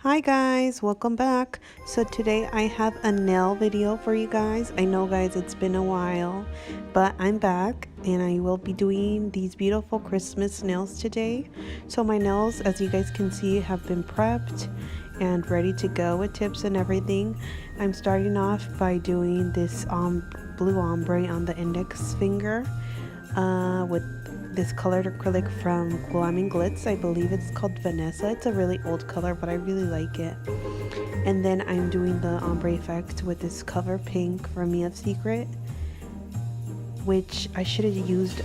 Hi guys, welcome back. So today I have a nail video for you guys. I know guys it's been a while, but I'm back and I will be doing these beautiful Christmas nails today. So my nails, as you guys can see, have been prepped and ready to go with tips and everything. I'm starting off by doing this blue ombre on the index finger with this colored acrylic from Glam & Glitz. I believe it's called Vanessa. It's a really old color, but I really like it. And then I'm doing the ombre effect with this Cover Pink from Mia Secret, which I should have used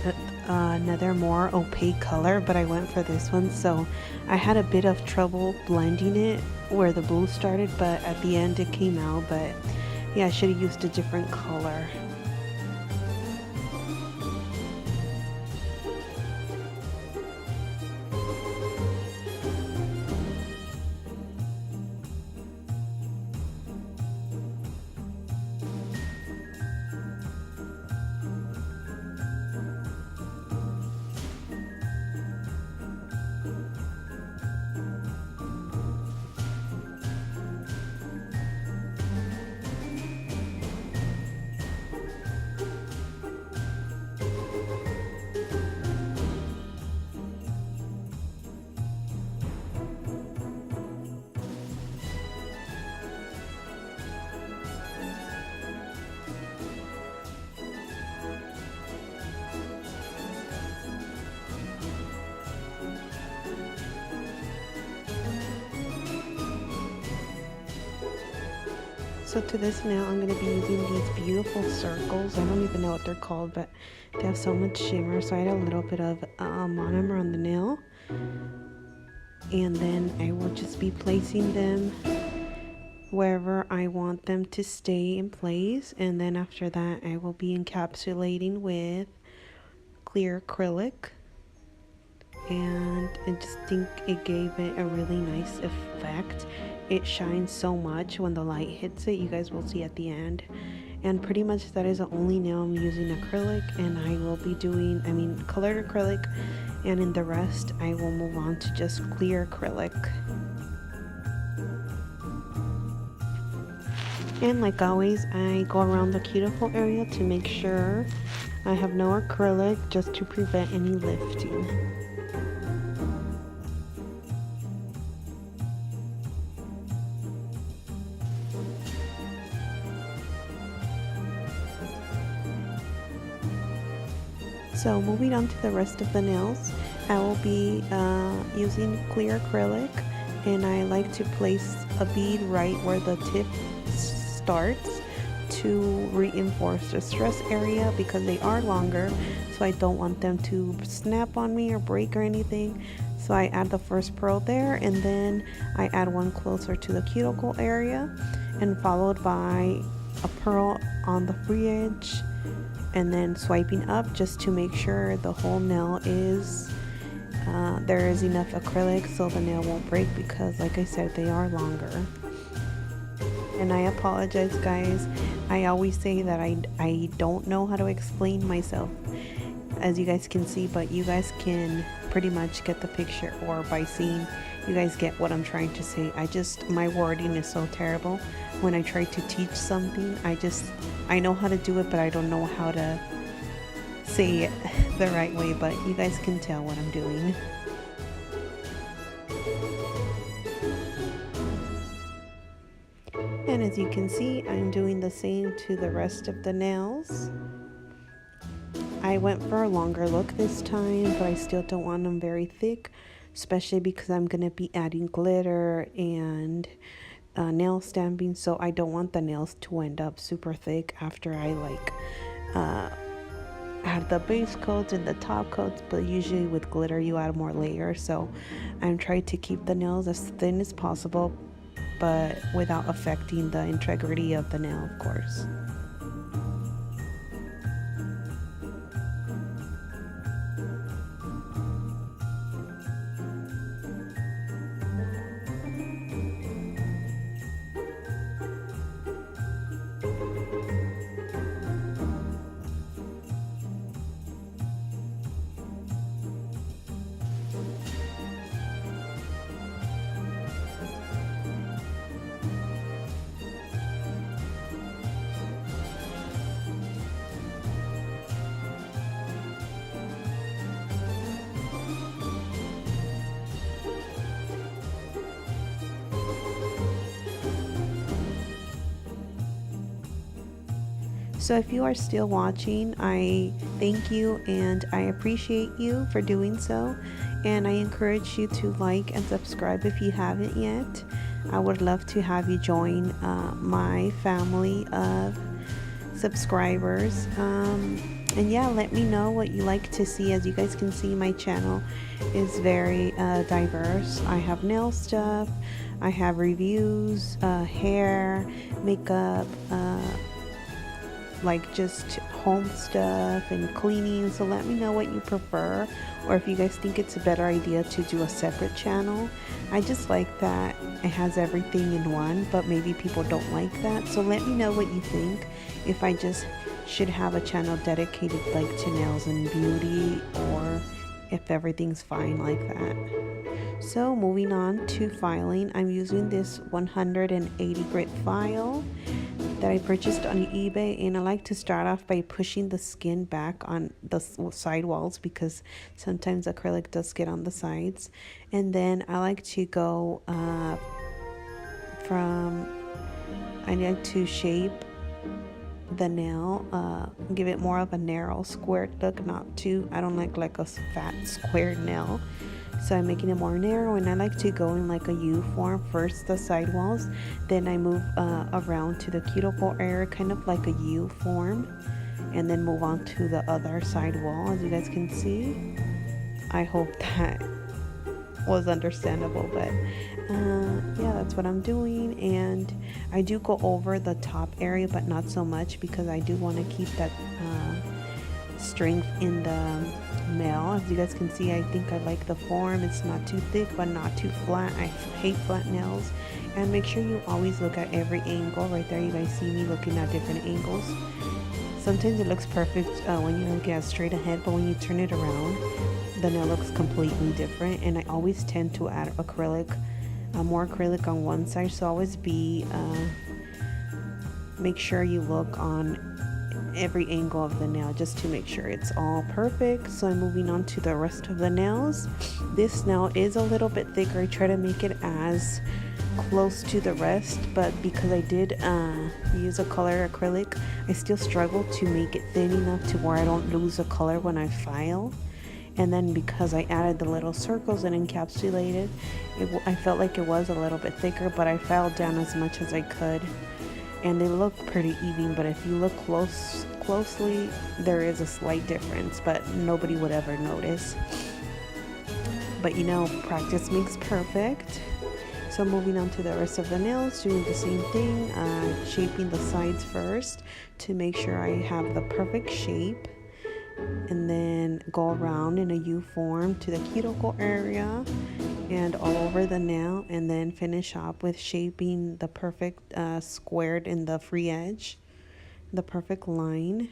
another more opaque color, but I went for this one. So I had a bit of trouble blending it where the blue started, but at the end it came out. But yeah, I should have used a different color. So to this nail, I'm going to be using these beautiful circles. I don't even know what they're called, but they have so much shimmer. So I had a little bit of monomer on the nail. And then I will just be placing them wherever I want them to stay in place. And then after that, I will be encapsulating with clear acrylic. And I just think it gave it a really nice effect. It shines so much when the light hits it. You guys will see at the end. And pretty much that is the only nail I'm using acrylic, and I will be doing colored acrylic, and in the rest I will move on to just clear acrylic. And like always, I go around the cuticle area to make sure I have no acrylic, just to prevent any lifting. So moving on to the rest of the nails, I will be using clear acrylic, and I like to place a bead right where the tip starts to reinforce the stress area, because they are longer, so I don't want them to snap on me or break or anything. So I add the first pearl there, and then I add one closer to the cuticle area, and followed by a pearl on the free edge, and then swiping up just to make sure the whole nail is there is enough acrylic so the nail won't break, because like I said, they are longer. And I apologize guys, I always say that I don't know how to explain myself, as you guys can see, but you guys can pretty much get the picture, or by seeing, you guys get what I'm trying to say. My wording is so terrible. When I try to teach something, I know how to do it, but I don't know how to say it the right way, but you guys can tell what I'm doing. And as you can see, I'm doing the same to the rest of the nails. I went for a longer look this time, but I still don't want them very thick, especially because I'm going to be adding glitter and nail stamping, so I don't want the nails to end up super thick after I add the base coats and the top coats. But usually with glitter you add more layers, so I'm trying to keep the nails as thin as possible, but without affecting the integrity of the nail, of course. So if you are still watching, I thank you and I appreciate you for doing so. And I encourage you to like and subscribe if you haven't yet. I would love to have you join my family of subscribers. And yeah, let me know what you like to see. As you guys can see, my channel is very diverse. I have nail stuff, I have reviews, hair, makeup, like just home stuff and cleaning. So let me know what you prefer, or if you guys think it's a better idea to do a separate channel. I just like that it has everything in one, but maybe people don't like that. So let me know what you think, if I just should have a channel dedicated like to nails and beauty, or if everything's fine like that. So moving on to filing, I'm using this 180 grit file that I purchased on eBay, and I like to start off by pushing the skin back on the side walls, because sometimes acrylic does get on the sides. And then I like to go I like to shape the nail, give it more of a narrow squared look, not too, I don't like a fat squared nail. So I'm making it more narrow, and I like to go in like a U form, first the side walls, then I move around to the cuticle area, kind of like a U form, and then move on to the other side wall, as you guys can see. I hope that was understandable, but yeah, that's what I'm doing. And I do go over the top area, but not so much, because I do want to keep that strength in the nail. As you guys can see, I think I like the form. It's not too thick but not too flat. I hate flat nails. And make sure you always look at every angle. Right there, you guys see me looking at different angles. Sometimes it looks perfect when you look at straight ahead, but when you turn it around, the nail looks completely different. And I always tend to add acrylic, more acrylic on one side. So always make sure you look on every angle of the nail, just to make sure it's all perfect. So I'm moving on to the rest of the nails. This nail is a little bit thicker. I try to make it as close to the rest, but because I did use a color acrylic, I still struggle to make it thin enough to where I don't lose the color when I file. And then because I added the little circles and encapsulated it, I felt like it was a little bit thicker, but I filed down as much as I could, and they look pretty even. But if you look closely, there is a slight difference, but nobody would ever notice. But you know, practice makes perfect. So moving on to the rest of the nails, doing the same thing, shaping the sides first to make sure I have the perfect shape, and then go around in a U form to the cuticle area and all over the nail, and then finish up with shaping the perfect squared in the free edge, the perfect line.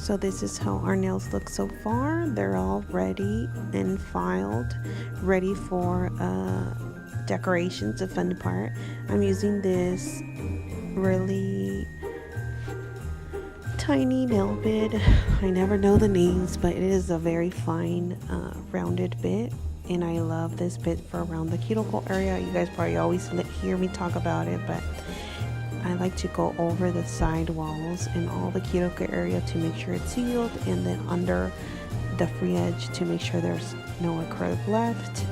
So this is how our nails look so far. They're all ready and filed, ready for decorations. The fun part, I'm using this really tiny nail bit. I never know the names, but it is a very fine rounded bit, and I love this bit for around the cuticle area. You guys probably always hear me talk about it, but I like to go over the side walls and all the cuticle area to make sure it's sealed, and then under the free edge to make sure there's no acrylic left.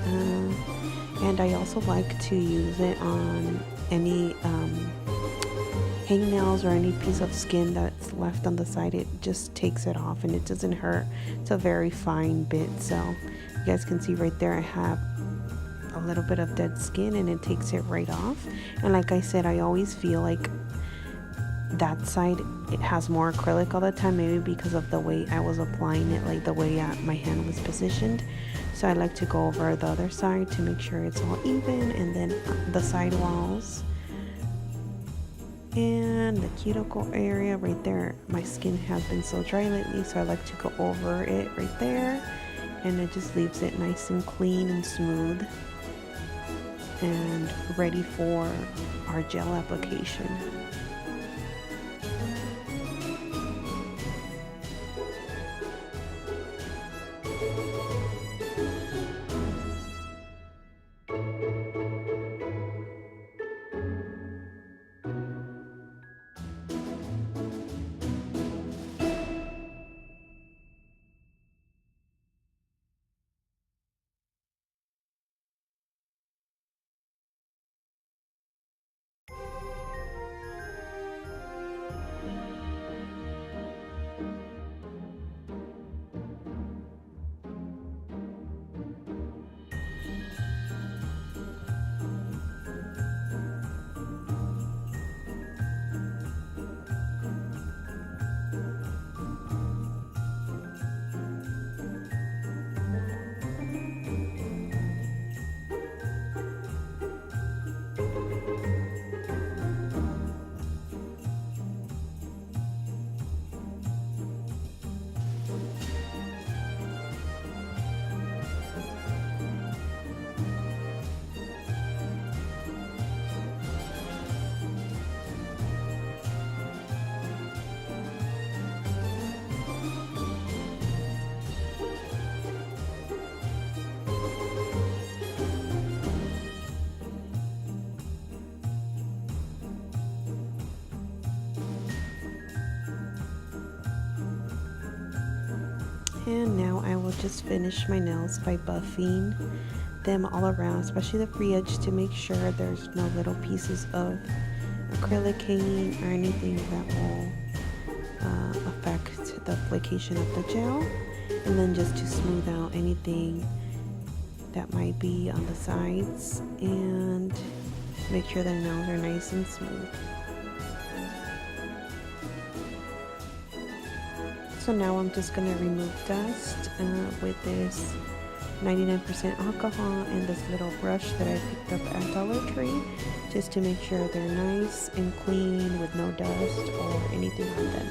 And I also like to use it on any hangnails or any piece of skin that's left on the side. It just takes it off and it doesn't hurt. It's a very fine bit, so you guys can see right there I have a little bit of dead skin and it takes it right off. And like I said, I always feel like that side it has more acrylic all the time, maybe because of the way I was applying it, like the way my hand was positioned. So I like to go over the other side to make sure it's all even, and then the side walls and the cuticle area right there. My skin has been so dry lately, so I like to go over it right there, and it just leaves it nice and clean and smooth and ready for our gel application. And now I will just finish my nails by buffing them all around, especially the free edge, to make sure there's no little pieces of acrylic hanging or anything that will affect the application of the gel. And then just to smooth out anything that might be on the sides and make sure the nails are nice and smooth. So now I'm just going to remove dust with this 99% alcohol and this little brush that I picked up at Dollar Tree, just to make sure they're nice and clean with no dust or anything on them.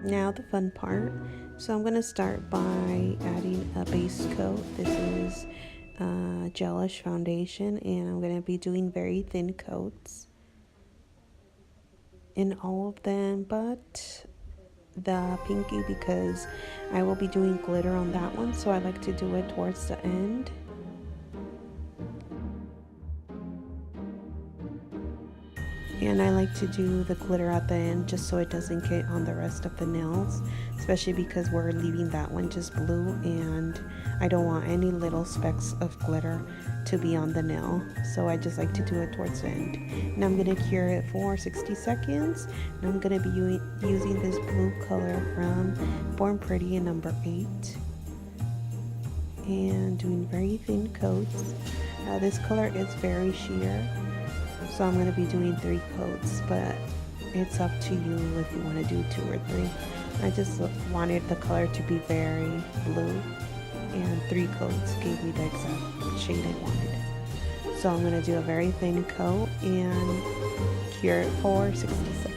Now the fun part. So I'm going to start by adding a base coat. This is gelish foundation, and I'm going to be doing very thin coats in all of them but the pinky, because I will be doing glitter on that one, so I like to do it towards the end. And I like to do the glitter at the end just so it doesn't get on the rest of the nails, especially because we're leaving that one just blue and I don't want any little specks of glitter to be on the nail. So I just like to do it towards the end. And I'm going to cure it for 60 seconds. And I'm going to be using this blue color from Born Pretty in number 8. And doing very thin coats. This color is very sheer, so I'm going to be doing 3 coats, but it's up to you if you want to do 2 or 3. I just wanted the color to be very blue, and 3 coats gave me the exact shade I wanted. So I'm going to do a very thin coat and cure it for 60 seconds.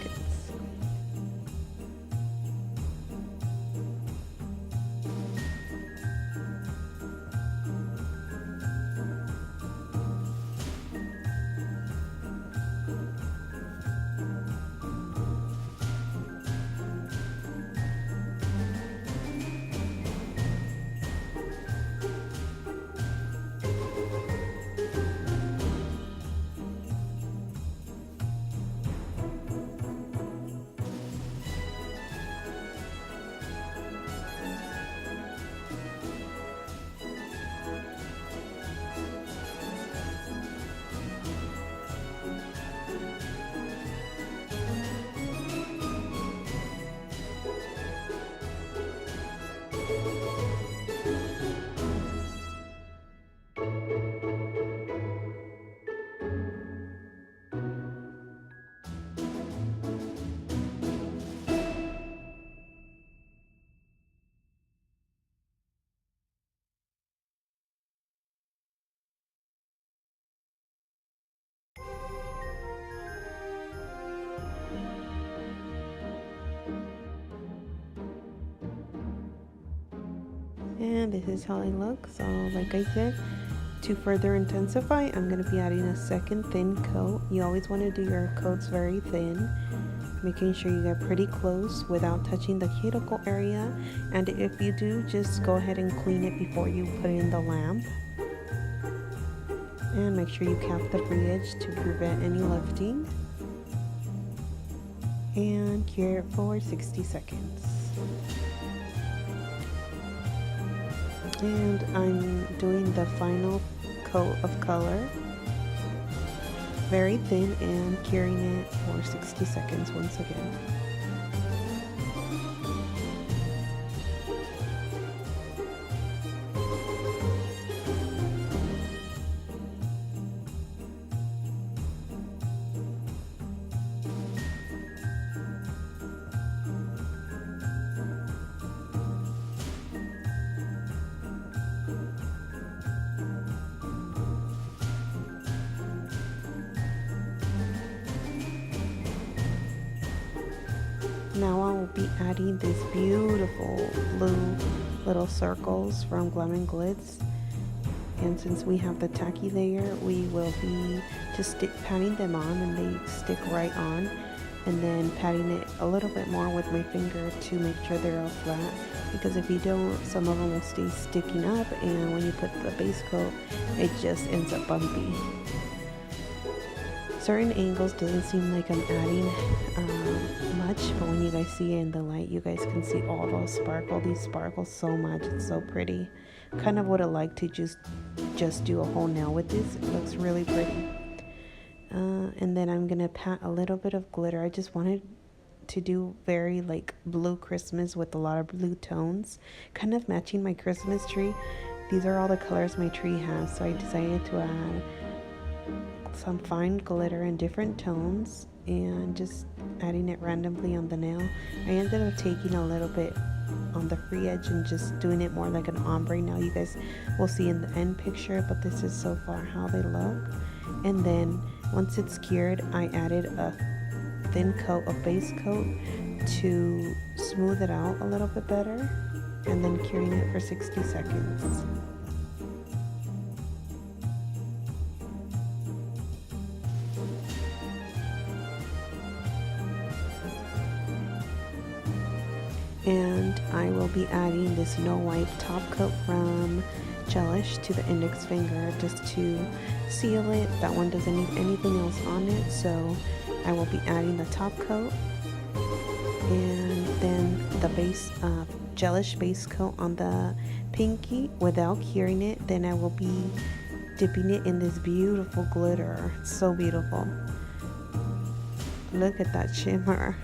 And this is how it looks. So like I said, to further intensify, I'm going to be adding a second thin coat. You always want to do your coats very thin, making sure you get pretty close without touching the cuticle area. And if you do, just go ahead and clean it before you put it in the lamp. And make sure you cap the free edge to prevent any lifting. And cure it for 60 seconds. And I'm doing the final coat of color, very thin, and curing it for 60 seconds once again. Now I will be adding these beautiful blue little circles from Glam and Glitz. And since we have the tacky layer, we will be just patting them on, and they stick right on. And then patting it a little bit more with my finger to make sure they're all flat. Because if you don't, some of them will stay sticking up, and when you put the base coat, it just ends up bumpy. Certain angles doesn't seem like I'm adding much, but when you guys see it in the light, you guys can see all those sparkle. These sparkle so much. It's so pretty. Kind of would have liked to just do a whole nail with this. It looks really pretty. And then I'm gonna pat a little bit of glitter. I just wanted to do very like blue Christmas with a lot of blue tones, kind of matching my Christmas tree. These are all the colors my tree has, so I decided to add some fine glitter in different tones and just adding it randomly on the nail. I ended up taking a little bit on the free edge and just doing it more like an ombre. Now you guys will see in the end picture, but this is so far how they look. And then once it's cured, I added a thin coat of base coat to smooth it out a little bit better, and then curing it for 60 seconds. And I will be adding this no wipe top coat from Gelish to the index finger just to seal it. That one doesn't need anything else on it, so I will be adding the top coat and then the base Gelish base coat on the pinky without curing it. Then I will be dipping it in this beautiful glitter. It's so beautiful. Look at that shimmer.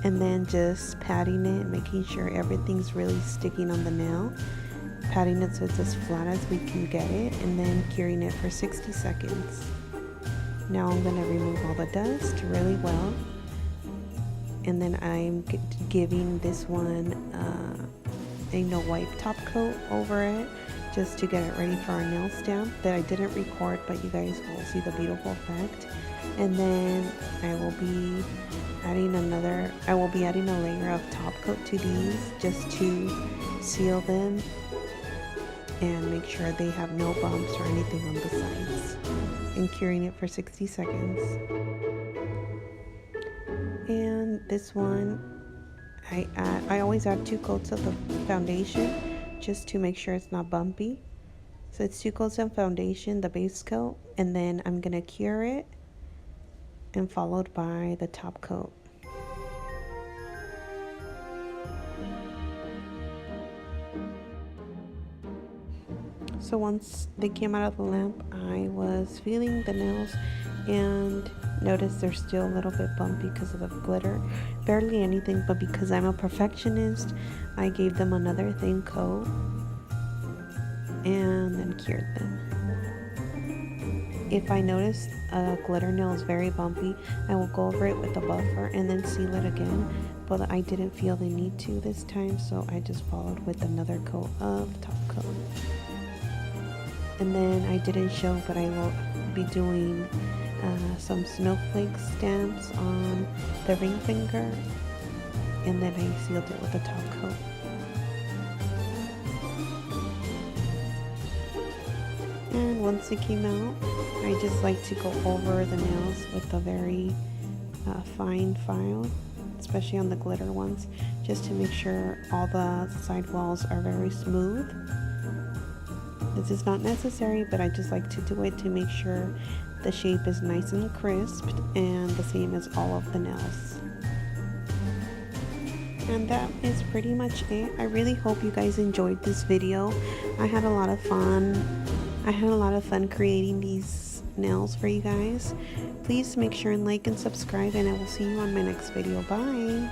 And then just patting it, making sure everything's really sticking on the nail. Patting it so it's as flat as we can get it, and then curing it for 60 seconds. Now I'm going to remove all the dust really well. And then I'm giving this one a no wipe top coat over it just to get it ready for our nail stamp that I didn't record, but you guys will see the beautiful effect. And then I will be adding a layer of top coat to these just to seal them and make sure they have no bumps or anything on the sides, and curing it for 60 seconds. And this one, I always add 2 coats of the foundation just to make sure it's not bumpy. So it's 2 coats of foundation, the base coat, and then I'm gonna cure it, and followed by the top coat. So once they came out of the lamp, I was feeling the nails and noticed they're still a little bit bumpy because of the glitter. Barely anything, but because I'm a perfectionist, I gave them another thin coat and then cured them. If I notice a glitter nail is very bumpy, I will go over it with a buffer and then seal it again, but I didn't feel the need to this time, so I just followed with another coat of top coat. And then I didn't show, but I will be doing some snowflake stamps on the ring finger, and then I sealed it with a top coat. And once it came out, I just like to go over the nails with a very fine file, especially on the glitter ones, just to make sure all the side walls are very smooth. This is not necessary, but I just like to do it to make sure the shape is nice and crisp and the same as all of the nails. And that is pretty much it. I really hope you guys enjoyed this video. I had a lot of fun. Creating these nails for you guys. Please make sure and like and subscribe, and I will see you on my next video. Bye!